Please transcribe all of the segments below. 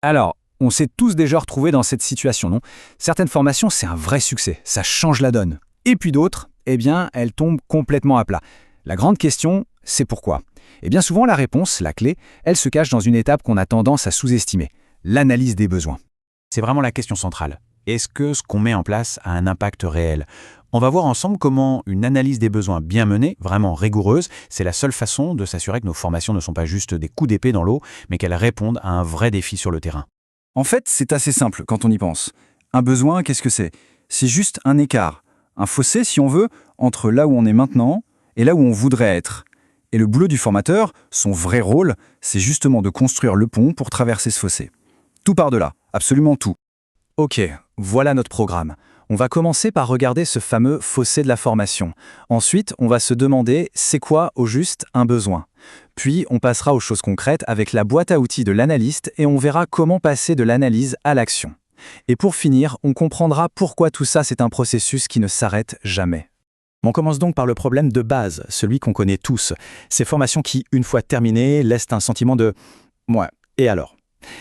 Alors, on s'est tous déjà retrouvés dans cette situation, non? Certaines formations, c'est un vrai succès, ça change la donne. Et puis d'autres, eh bien, elles tombent complètement à plat. La grande question, c'est pourquoi? Et bien souvent, la réponse, la clé, elle se cache dans une étape qu'on a tendance à sous-estimer, l'analyse des besoins. C'est vraiment la question centrale. Est-ce que ce qu'on met en place a un impact réel? On va voir ensemble comment une analyse des besoins bien menée, vraiment rigoureuse, c'est la seule façon de s'assurer que nos formations ne sont pas juste des coups d'épée dans l'eau, mais qu'elles répondent à un vrai défi sur le terrain. En fait, c'est assez simple quand on y pense. Un besoin, qu'est-ce que c'est? C'est juste un écart, un fossé, si on veut, entre là où on est maintenant et là où on voudrait être. Et le boulot du formateur, son vrai rôle, c'est justement de construire le pont pour traverser ce fossé. Tout par delà, absolument tout. Ok, voilà notre programme. On va commencer par regarder ce fameux fossé de la formation. Ensuite, on va se demander c'est quoi au juste un besoin. Puis, on passera aux choses concrètes avec la boîte à outils de l'analyste et on verra comment passer de l'analyse à l'action. Et pour finir, on comprendra pourquoi tout ça c'est un processus qui ne s'arrête jamais. On commence donc par le problème de base, celui qu'on connaît tous. Ces formations qui, une fois terminées, laissent un sentiment de « ouais, et alors ?»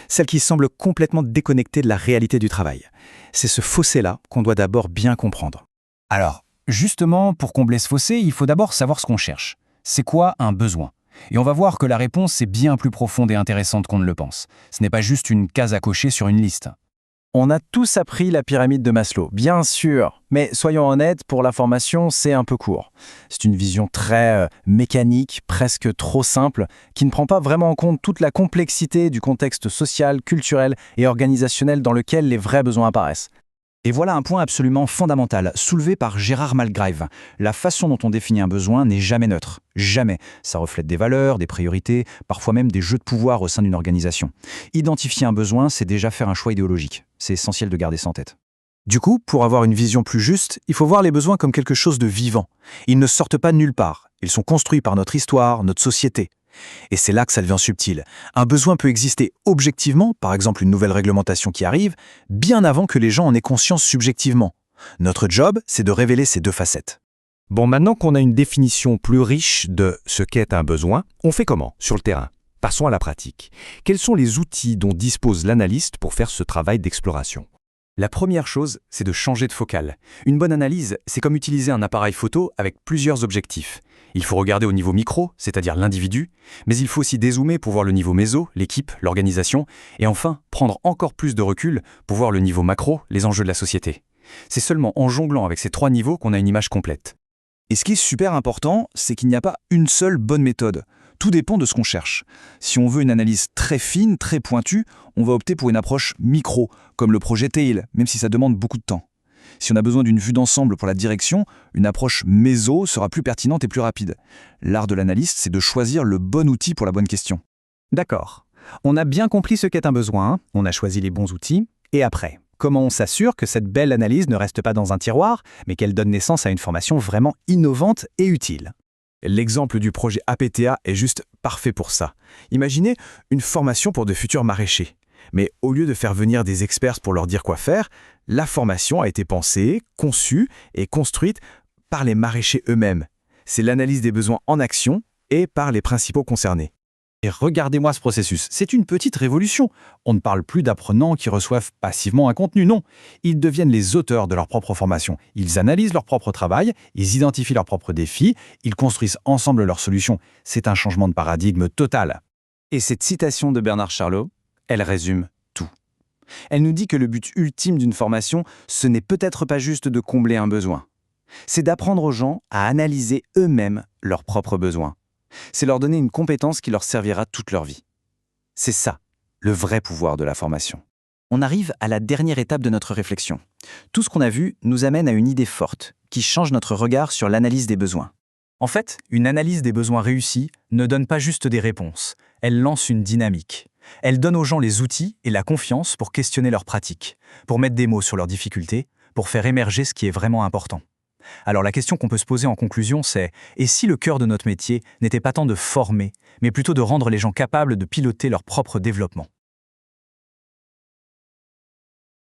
Celles qui semblent complètement déconnectées de la réalité du travail. C'est ce fossé-là qu'on doit d'abord bien comprendre. Alors, justement, pour combler ce fossé, il faut d'abord savoir ce qu'on cherche. C'est quoi un besoin? Et on va voir que la réponse est bien plus profonde et intéressante qu'on ne le pense. Ce n'est pas juste une case à cocher sur une liste. On a tous appris la pyramide de Maslow, bien sûr, mais soyons honnêtes, pour la formation, c'est un peu court. C'est une vision très mécanique, presque trop simple, qui ne prend pas vraiment en compte toute la complexité du contexte social, culturel et organisationnel dans lequel les vrais besoins apparaissent. Et voilà un point absolument fondamental, soulevé par Gérard Malgrave. La façon dont on définit un besoin n'est jamais neutre. Jamais. Ça reflète des valeurs, des priorités, parfois même des jeux de pouvoir au sein d'une organisation. Identifier un besoin, c'est déjà faire un choix idéologique. C'est essentiel de garder ça en tête. Du coup, pour avoir une vision plus juste, il faut voir les besoins comme quelque chose de vivant. Ils ne sortent pas de nulle part. Ils sont construits par notre histoire, notre société. Et c'est là que ça devient subtil. Un besoin peut exister objectivement, par exemple une nouvelle réglementation qui arrive, bien avant que les gens en aient conscience subjectivement. Notre job, c'est de révéler ces deux facettes. Bon, maintenant qu'on a une définition plus riche de ce qu'est un besoin, on fait comment sur le terrain? Passons à la pratique. Quels sont les outils dont dispose l'analyste pour faire ce travail d'exploration? La première chose, c'est de changer de focale. Une bonne analyse, c'est comme utiliser un appareil photo avec plusieurs objectifs. Il faut regarder au niveau micro, c'est-à-dire l'individu, mais il faut aussi dézoomer pour voir le niveau méso, l'équipe, l'organisation, et enfin, prendre encore plus de recul pour voir le niveau macro, les enjeux de la société. C'est seulement en jonglant avec ces trois niveaux qu'on a une image complète. Et ce qui est super important, c'est qu'il n'y a pas une seule bonne méthode. Tout dépend de ce qu'on cherche. Si on veut une analyse très fine, très pointue, on va opter pour une approche micro, comme le projet TAIL, même si ça demande beaucoup de temps. Si on a besoin d'une vue d'ensemble pour la direction, une approche méso sera plus pertinente et plus rapide. L'art de l'analyste, c'est de choisir le bon outil pour la bonne question. D'accord. On a bien compris ce qu'est un besoin, on a choisi les bons outils, et après, comment on s'assure que cette belle analyse ne reste pas dans un tiroir, mais qu'elle donne naissance à une formation vraiment innovante et utile? L'exemple du projet APTA est juste parfait pour ça. Imaginez une formation pour de futurs maraîchers. Mais au lieu de faire venir des experts pour leur dire quoi faire, la formation a été pensée, conçue et construite par les maraîchers eux-mêmes. C'est l'analyse des besoins en action et par les principaux concernés. Et regardez-moi ce processus, c'est une petite révolution. On ne parle plus d'apprenants qui reçoivent passivement un contenu, non. Ils deviennent les auteurs de leur propre formation. Ils analysent leur propre travail, ils identifient leurs propres défis, ils construisent ensemble leurs solutions. C'est un changement de paradigme total. Et cette citation de Bernard Charlot, elle résume tout. Elle nous dit que le but ultime d'une formation, ce n'est peut-être pas juste de combler un besoin. C'est d'apprendre aux gens à analyser eux-mêmes leurs propres besoins. C'est leur donner une compétence qui leur servira toute leur vie. C'est ça, le vrai pouvoir de la formation. On arrive à la dernière étape de notre réflexion. Tout ce qu'on a vu nous amène à une idée forte, qui change notre regard sur l'analyse des besoins. En fait, une analyse des besoins réussie ne donne pas juste des réponses, elle lance une dynamique. Elle donne aux gens les outils et la confiance pour questionner leurs pratiques, pour mettre des mots sur leurs difficultés, pour faire émerger ce qui est vraiment important. Alors la question qu'on peut se poser en conclusion, c'est « et si le cœur de notre métier n'était pas tant de former, mais plutôt de rendre les gens capables de piloter leur propre développement ?»